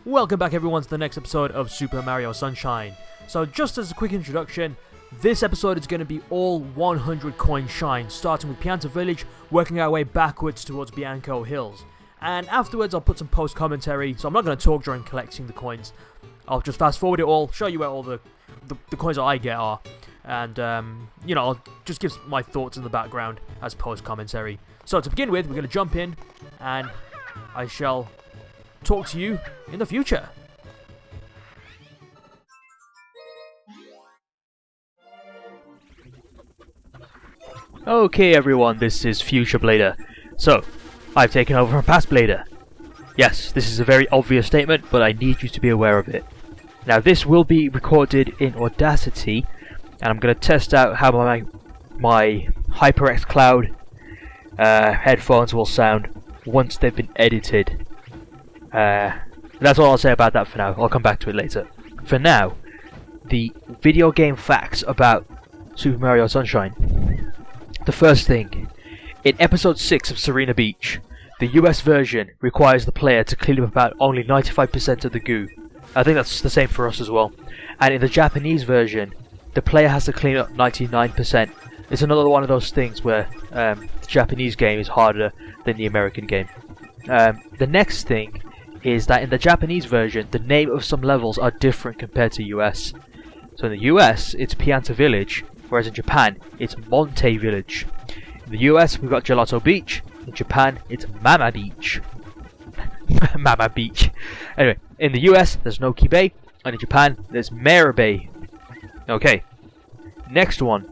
Welcome back everyone to the next episode of Super Mario Sunshine. So just as a quick introduction, this episode is going to be all 100 coin shines, starting with Pianta Village, working our way backwards towards Bianco Hills. And afterwards I'll put some post commentary, so I'm not going to talk during collecting the coins. I'll just fast forward it all, show you where all the coins that I get are, and I'll just give my thoughts in the background as post commentary. So to begin with, we're going to jump in, and I shall talk to you in the future. Okay everyone, this is Future Blader. So, I've taken over from Past Blader. Yes, this is a very obvious statement, but I need you to be aware of it. Now this will be recorded in Audacity, and I'm going to test out how my HyperX Cloud headphones will sound once they've been edited. That's all I'll say about that for now. I'll come back to it later. For now, the video game facts about Super Mario Sunshine. The first thing, in episode 6 of Serena Beach, the US version requires the player to clean up about only 95% of the goo. I think that's the same for us as well. And in the Japanese version, the player has to clean up 99%. It's another one of those things where the Japanese game is harder than the American game. The next thing is that in the Japanese version, the name of some levels are different compared to US. So in the US, it's Pianta Village, whereas in Japan, it's Monte Village. In the US, we've got Gelato Beach. In Japan, it's Mama Beach. Mama Beach. Anyway, in the US, there's Noki Bay, and in Japan, there's Mare Bay. Okay, next one.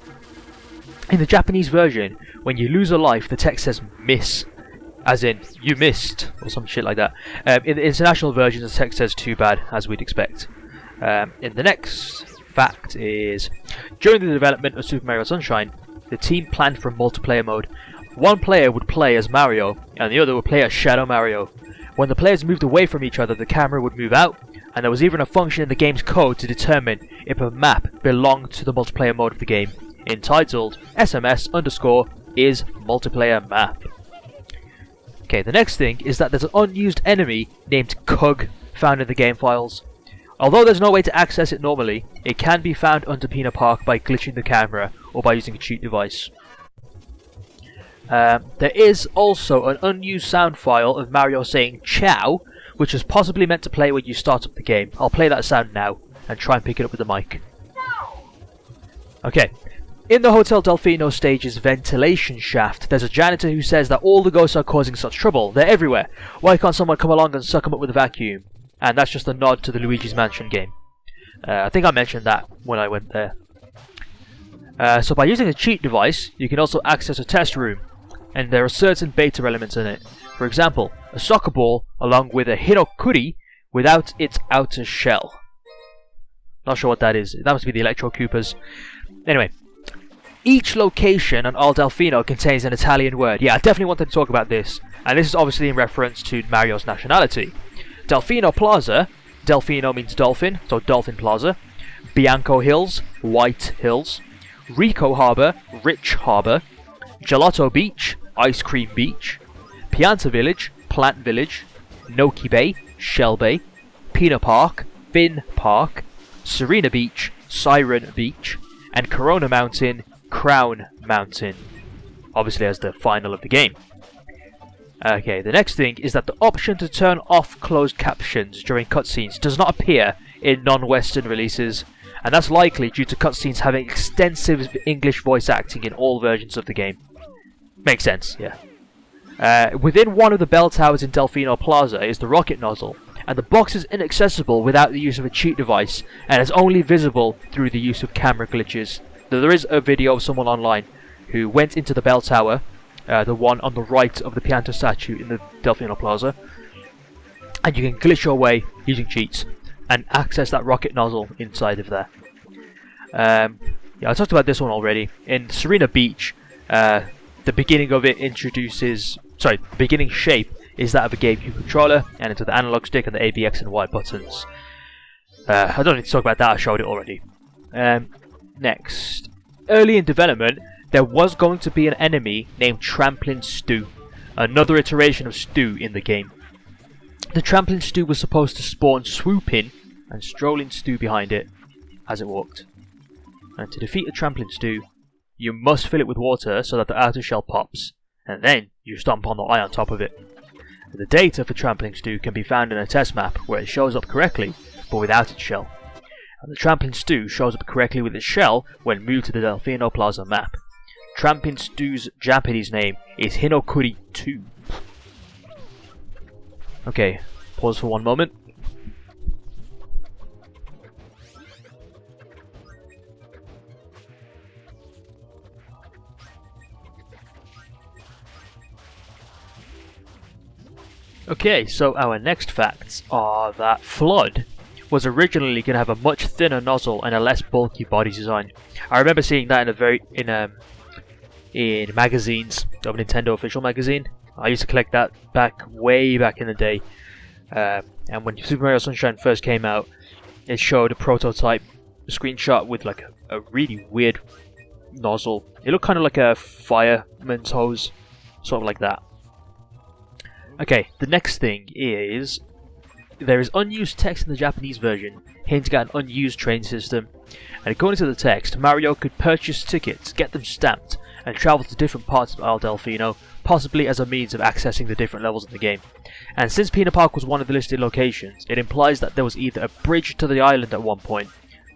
In the Japanese version, when you lose a life, the text says miss. As in, you missed, or some shit like that. In the international version, the text says too bad, as we'd expect. In the next fact is, during the development of Super Mario Sunshine, the team planned for a multiplayer mode. One player would play as Mario, and the other would play as Shadow Mario. When the players moved away from each other, the camera would move out, and there was even a function in the game's code to determine if a map belonged to the multiplayer mode of the game, entitled SMS_is multiplayer map. Okay, the next thing is that there's an unused enemy named Cug found in the game files. Although there's no way to access it normally, it can be found under Pina Park by glitching the camera or by using a cheat device. There is also an unused sound file of Mario saying ciao, which is possibly meant to play when you start up the game. I'll play that sound now and try and pick it up with the mic. Okay. In the Hotel Delfino stage's ventilation shaft, there's a janitor who says that all the ghosts are causing such trouble. They're everywhere. Why can't someone come along and suck them up with a vacuum? And that's just a nod to the Luigi's Mansion game. I think I mentioned that when I went there. So by using a cheat device, you can also access a test room. And there are certain beta elements in it. For example, a soccer ball along with a Hinokuri without its outer shell. Not sure what that is. That must be the Electro Koopas. Anyway. Each location on Al Delfino contains an Italian word. Yeah, I definitely wanted to talk about this. And this is obviously in reference to Mario's nationality. Delfino Plaza, Delfino means dolphin, so Dolphin Plaza. Bianco Hills, White Hills. Rico Harbour, Rich Harbour. Gelato Beach, Ice Cream Beach. Pianta Village, Plant Village. Noki Bay, Shell Bay. Pina Park, Fin Park. Serena Beach, Siren Beach. And Corona Mountain, Crown Mountain, obviously as the final of the game. Okay, the next thing is that the option to turn off closed captions during cutscenes does not appear in non-Western releases, and that's likely due to cutscenes having extensive English voice acting in all versions of the game. Makes sense, yeah. Within one of the bell towers in Delfino Plaza is the rocket nozzle, and the box is inaccessible without the use of a cheat device, and is only visible through the use of camera glitches. There is a video of someone online who went into the bell tower, the one on the right of the Pianta statue in the Delfino Plaza, and you can glitch your way using cheats and access that rocket nozzle inside of there. Yeah, I talked about this one already. In Serena Beach, the beginning of it the beginning shape is that of a GameCube controller, and it's with the analog stick and the A, B, X and Y buttons. I don't need to talk about that, I showed it already. Next. Early in development, there was going to be an enemy named Tramplin Stu, another iteration of Stu in the game. The trampling stew was supposed to spawn swooping and strolling stew behind it as it walked. And to defeat the trampling stew, you must fill it with water so that the outer shell pops, and then you stomp on the eye on top of it. The data for trampling stew can be found in a test map where it shows up correctly, but without its shell. And the trampling stew shows up correctly with its shell when moved to the Delfino Plaza map. Trampling stew's Japanese name is Hinokuri 2. Okay, pause for one moment. Okay, so our next facts are that Flood was originally going to have a much thinner nozzle and a less bulky body design. I remember seeing that in magazines of Nintendo official magazine. I used to collect that way back in the day. And when Super Mario Sunshine first came out, it showed a prototype screenshot with like a really weird nozzle. It looked kind of like a fireman's hose, sort of like that. Okay, the next thing is there is unused text in the Japanese version hinting at an unused train system, and according to the text, Mario could purchase tickets, get them stamped, and travel to different parts of Isle Delfino, possibly as a means of accessing the different levels of the game. And since Pina Park was one of the listed locations, it implies that there was either a bridge to the island at one point,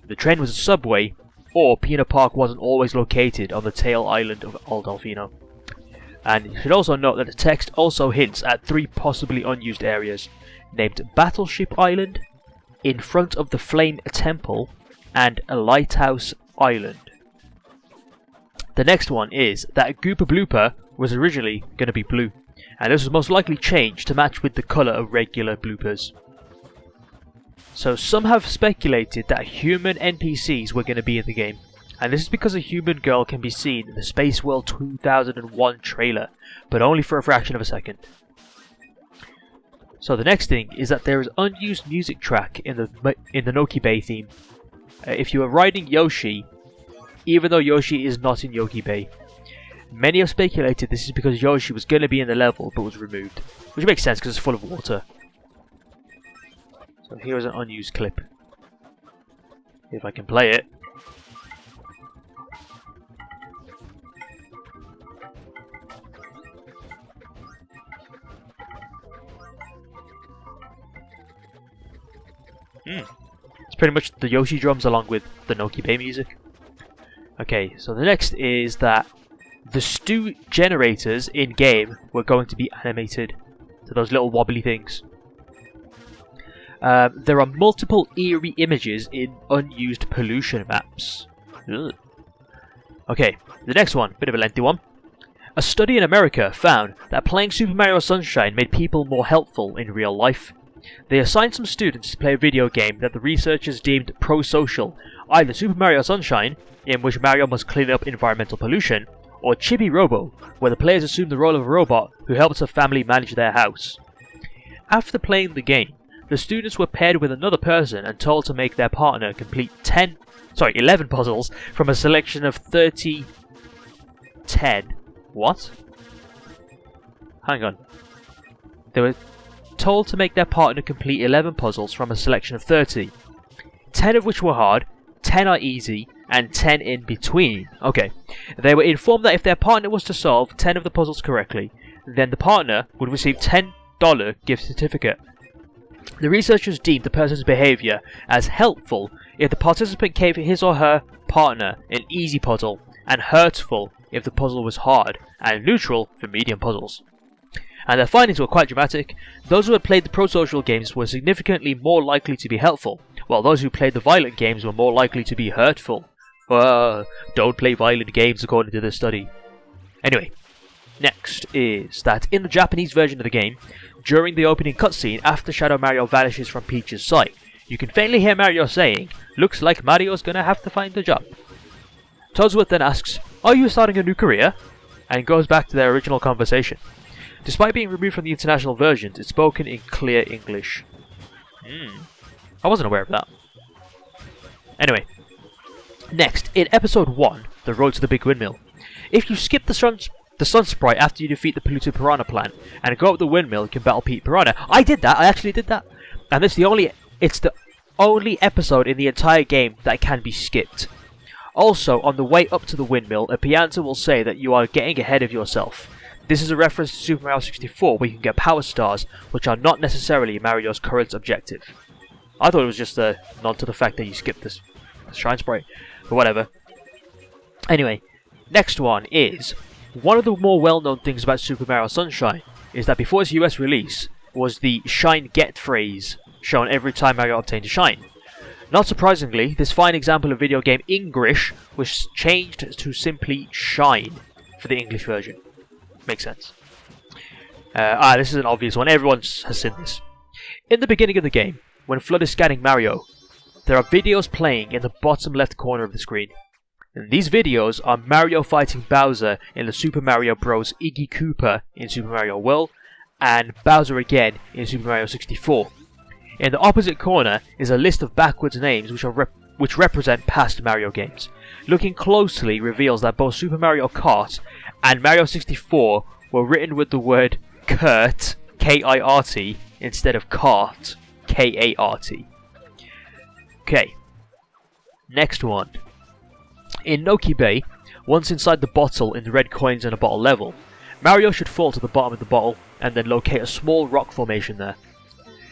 the train was a subway, or Pina Park wasn't always located on the tail island of Isle Delfino. And you should also note that the text also hints at 3 possibly unused areas, named Battleship Island, in front of the Flame Temple, and a Lighthouse Island. The next one is that Goopa Blooper was originally going to be blue, and this was most likely changed to match with the colour of regular bloopers. So some have speculated that human NPCs were going to be in the game, and this is because a human girl can be seen in the Space World 2001 trailer, but only for a fraction of a second. So the next thing is that there is unused music track in the Noki Bay theme. If you are riding Yoshi, even though Yoshi is not in Yoki Bay. Many have speculated this is because Yoshi was going to be in the level but was removed, which makes sense because it's full of water. So here is an unused clip. If I can play it. It's pretty much the Yoshi drums along with the Noki Bay music. Okay, so the next is that the stew generators in-game were going to be animated. So those little wobbly things. There are multiple eerie images in unused pollution maps. Ugh. Okay, the next one, bit of a lengthy one. A study in America found that playing Super Mario Sunshine made people more helpful in real life. They assigned some students to play a video game that the researchers deemed pro-social, either Super Mario Sunshine, in which Mario must clean up environmental pollution, or Chibi Robo, where the players assume the role of a robot who helps a family manage their house. After playing the game, the students were paired with another person and told to make their partner complete 11 puzzles from a selection of 10. What? Hang on. They were told to make their partner complete 11 puzzles from a selection of 30. 10 of which were hard, 10 are easy, and 10 in between. Okay. They were informed that if their partner was to solve 10 of the puzzles correctly, then the partner would receive $10 gift certificate. The researchers deemed the person's behaviour as helpful if the participant gave his or her partner an easy puzzle, and hurtful if the puzzle was hard, and neutral for medium puzzles. And their findings were quite dramatic. Those who had played the pro-social games were significantly more likely to be helpful, while those who played the violent games were more likely to be hurtful. Don't play violent games according to this study. Anyway, next is that in the Japanese version of the game, during the opening cutscene after Shadow Mario vanishes from Peach's sight, you can faintly hear Mario saying, "Looks like Mario's gonna have to find a job." Toadsworth then asks, "Are you starting a new career?" and goes back to their original conversation. Despite being removed from the international versions, it's spoken in clear English. I wasn't aware of that. Anyway, next, in episode 1, The Road to the Big Windmill, if you skip the the sun sprite after you defeat the polluted piranha plant and go up the windmill, you can battle Pete Piranha. I did that. I actually did that. And it's the only episode in the entire game that can be skipped. Also, on the way up to the windmill, a pianta will say that you are getting ahead of yourself. This is a reference to Super Mario 64, where you can get power stars, which are not necessarily Mario's current objective. I thought it was just a nod to the fact that you skipped this shrine sprite, but whatever. Anyway, next one is, one of the more well-known things about Super Mario Sunshine is that before its US release was the shine get phrase shown every time Mario obtained a shine. Not surprisingly, this fine example of video game English was changed to simply shine for the English version. Makes sense. This is an obvious one. Everyone has seen this. In the beginning of the game, when FLUDD is scanning Mario, there are videos playing in the bottom left corner of the screen. And these videos are Mario fighting Bowser in the Super Mario Bros. Iggy Koopa in Super Mario World, and Bowser again in Super Mario 64. In the opposite corner is a list of backwards names which represent past Mario games. Looking closely reveals that both Super Mario Kart and Mario 64 were written with the word Kurt, K-I-R-T, instead of Kart, K-A-R-T. Okay, next one. In Noki Bay, once inside the bottle in the red coins in a bottle level, Mario should fall to the bottom of the bottle and then locate a small rock formation there.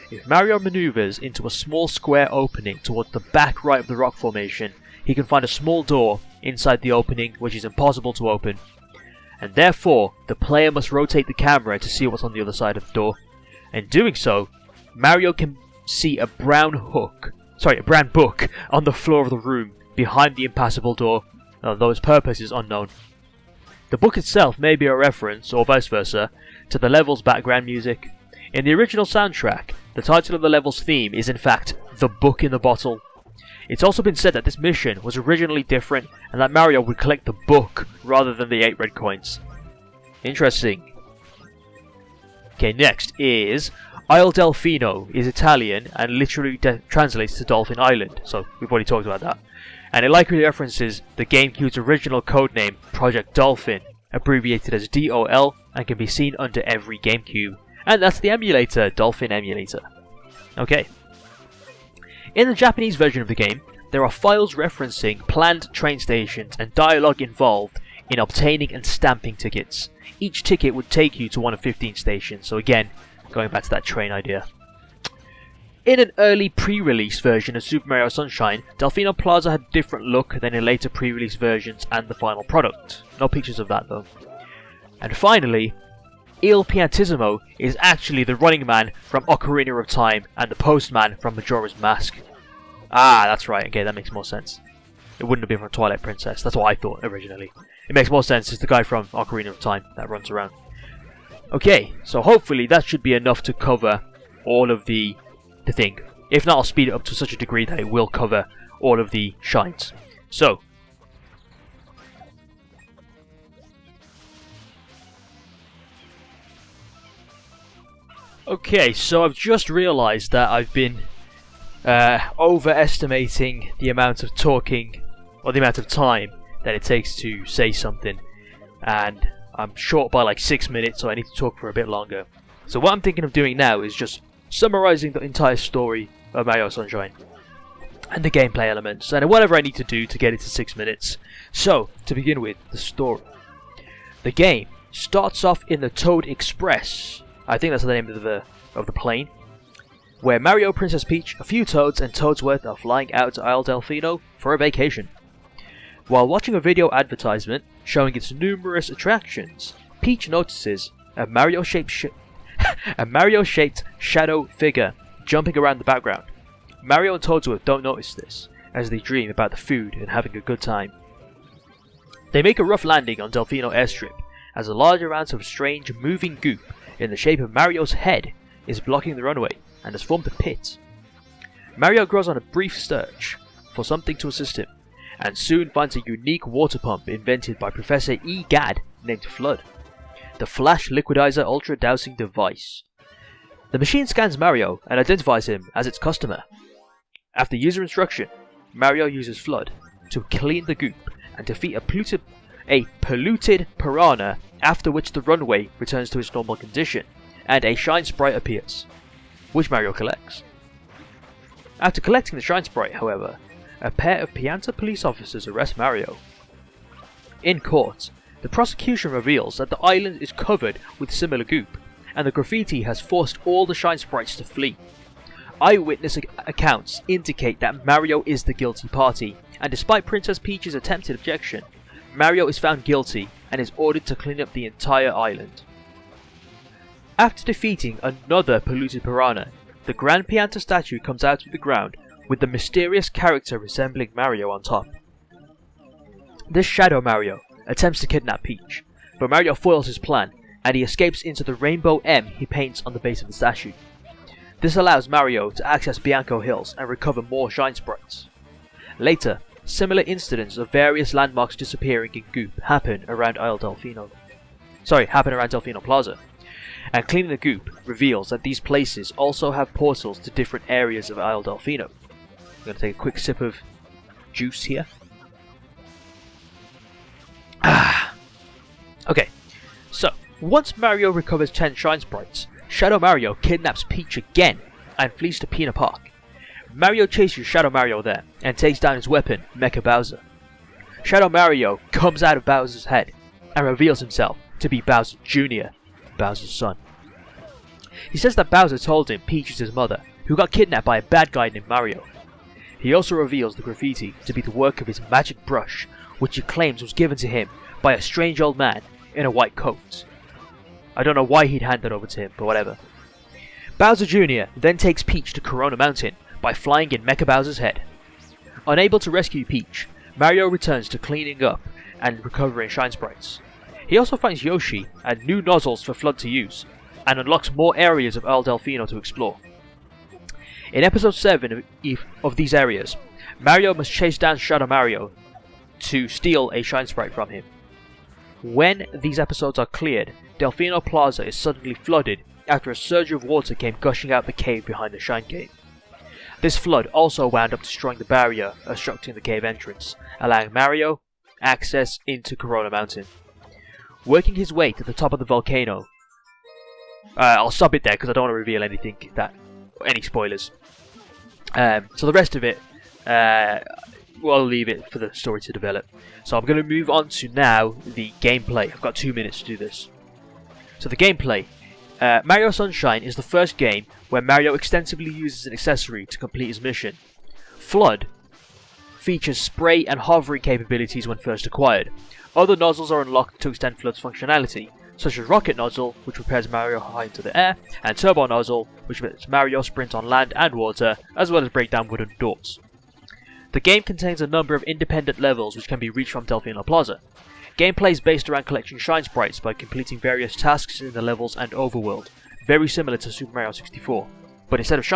If Mario maneuvers into a small square opening towards the back right of the rock formation, he can find a small door inside the opening which is impossible to open, and therefore the player must rotate the camera to see what's on the other side of the door. In doing so, Mario can see a brown book on the floor of the room behind the impassable door, though its purpose is unknown. The book itself may be a reference, or vice versa, to the level's background music. In the original soundtrack, the title of the level's theme is in fact The Book in the Bottle. It's also been said that this mission was originally different and that Mario would collect the book rather than the 8 red coins. Interesting. Okay, next is Isle Delfino is Italian and literally translates to Dolphin Island, so we've already talked about that. And it likely references the GameCube's original codename Project Dolphin, abbreviated as DOL, and can be seen under every GameCube. And that's the emulator, Dolphin Emulator. Okay. In the Japanese version of the game, there are files referencing planned train stations and dialogue involved in obtaining and stamping tickets. Each ticket would take you to one of 15 stations, so again, going back to that train idea. In an early pre-release version of Super Mario Sunshine, Delfino Plaza had a different look than in later pre-release versions and the final product. No pictures of that though. And finally, Il Piantissimo is actually the running man from Ocarina of Time and the postman from Majora's Mask. Ah, that's right, okay, that makes more sense. It wouldn't have been from Twilight Princess, that's what I thought originally. It makes more sense, it's the guy from Ocarina of Time that runs around. Okay, so hopefully that should be enough to cover all of the thing. If not, I'll speed it up to such a degree that it will cover all of the shines. So, okay, so I've just realised that I've been overestimating the amount of talking, or the amount of time that it takes to say something, and I'm short by like 6 minutes, so I need to talk for a bit longer. So what I'm thinking of doing now is just summarising the entire story of Mario Sunshine and the gameplay elements and whatever I need to do to get it to 6 minutes. So, to begin with, the story. The game starts off in the Toad Express, I think that's the name of the plane, where Mario, Princess Peach, a few Toads and Toadsworth are flying out to Isle Delfino for a vacation. While watching a video advertisement showing its numerous attractions, Peach notices a Mario-shaped shadow figure jumping around the background. Mario and Toadsworth don't notice this, as they dream about the food and having a good time. They make a rough landing on Delfino Airstrip, as a large amount of strange moving goop in the shape of Mario's head is blocking the runway and has formed a pit. Mario goes on a brief search for something to assist him, and soon finds a unique water pump invented by Professor E. Gadd named FLUDD, the Flash Liquidizer Ultra Dowsing Device. The machine scans Mario and identifies him as its customer. After user instruction, Mario uses FLUDD to clean the goop and defeat a a polluted piranha, after which the runway returns to its normal condition, and a Shine Sprite appears, which Mario collects. After collecting the Shine Sprite, however, a pair of Pianta police officers arrest Mario. In court, the prosecution reveals that the island is covered with similar goop, and the graffiti has forced all the Shine Sprites to flee. Eyewitness accounts indicate that Mario is the guilty party, and despite Princess Peach's attempted objection, Mario is found guilty and is ordered to clean up the entire island. After defeating another polluted piranha, the Grand Pianta statue comes out of the ground with the mysterious character resembling Mario on top. This Shadow Mario attempts to kidnap Peach, but Mario foils his plan and he escapes into the rainbow M he paints on the base of the statue. This allows Mario to access Bianco Hills and recover more Shine Sprites. Later, similar incidents of various landmarks disappearing in goop happen around Delfino Plaza, and cleaning the goop reveals that these places also have portals to different areas of Isle Delfino. I'm going to take a quick sip of juice here. Okay, so once Mario recovers 10 Shine Sprites, Shadow Mario kidnaps Peach again and flees to Pina Park. Mario chases Shadow Mario there and takes down his weapon, Mecha Bowser. Shadow Mario comes out of Bowser's head and reveals himself to be Bowser Jr., Bowser's son. He says that Bowser told him Peach is his mother, who got kidnapped by a bad guy named Mario. He also reveals the graffiti to be the work of his magic brush, which he claims was given to him by a strange old man in a white coat. I don't know why he'd hand that over to him, but whatever. Bowser Jr. then takes Peach to Corona Mountain by flying in Mecha Bowser's head. Unable to rescue Peach, Mario returns to cleaning up and recovering Shine Sprites. He also finds Yoshi and new nozzles for FLUDD to use, and unlocks more areas of Isle Delfino to explore. In episode 7 of these areas, Mario must chase down Shadow Mario to steal a Shine Sprite from him. When these episodes are cleared, Delfino Plaza is suddenly flooded after a surge of water came gushing out the cave behind the Shine Cave. This flood also wound up destroying the barrier obstructing the cave entrance, allowing Mario access into Corona Mountain. Working his way to the top of the volcano, I'll stop it there because I don't want to reveal any spoilers. So the rest of it, we'll leave it for the story to develop. So I'm going to move on to now the gameplay. I've got 2 minutes to do this. So the gameplay. Mario Sunshine is the first game where Mario extensively uses an accessory to complete his mission. FLUDD features spray and hovering capabilities when first acquired. Other nozzles are unlocked to extend FLUDD's functionality, such as Rocket Nozzle, which propels Mario high into the air, and Turbo Nozzle, which lets Mario sprint on land and water, as well as break down wooden doors. The game contains a number of independent levels which can be reached from Delfino Plaza. Gameplay is based around collecting Shine Sprites by completing various tasks in the levels and overworld, very similar to Super Mario 64. But instead of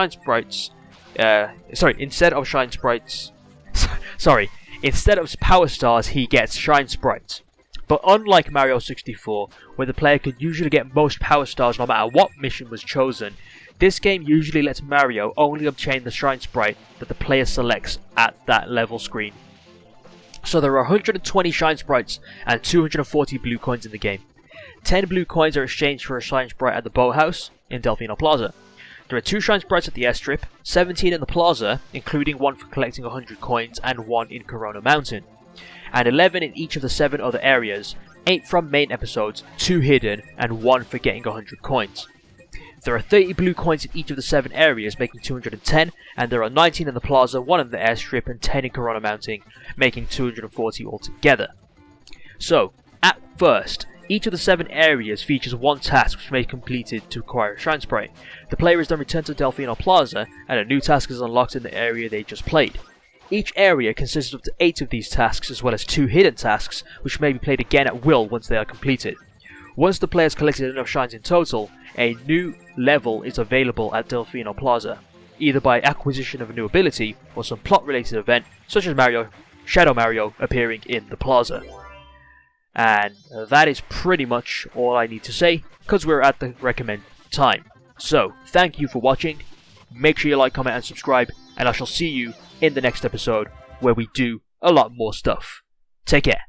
Power Stars, he gets Shine Sprites. But unlike Mario 64, where the player could usually get most Power Stars no matter what mission was chosen, this game usually lets Mario only obtain the Shine Sprite that the player selects at that level screen. So there are 120 Shine Sprites and 240 blue coins in the game. 10 blue coins are exchanged for a Shine Sprite at the Boathouse in Delfino Plaza. There are 2 Shine Sprites at the Airstrip, 17 in the Plaza, including one for collecting 100 coins and 1 in Corona Mountain, and 11 in each of the 7 other areas, 8 from main episodes, 2 hidden, and 1 for getting 100 coins. There are 30 blue coins in each of the 7 areas, making 210, and there are 19 in the Plaza, 1 in the Airstrip, and 10 in Corona Mountain, making 240 altogether. So, at first, each of the 7 areas features 1 task which may be completed to acquire a Shine Sprite. The player is then returned to Delfino Plaza, and a new task is unlocked in the area they just played. Each area consists of 8 of these tasks, as well as 2 hidden tasks, which may be played again at will once they are completed. Once the player has collected enough shines in total, a new level is available at Delfino Plaza, either by acquisition of a new ability or some plot-related event, such as Shadow Mario appearing in the plaza. And that is pretty much all I need to say, because we're at the recommend time. So, thank you for watching, make sure you like, comment and subscribe, and I shall see you in the next episode, where we do a lot more stuff. Take care.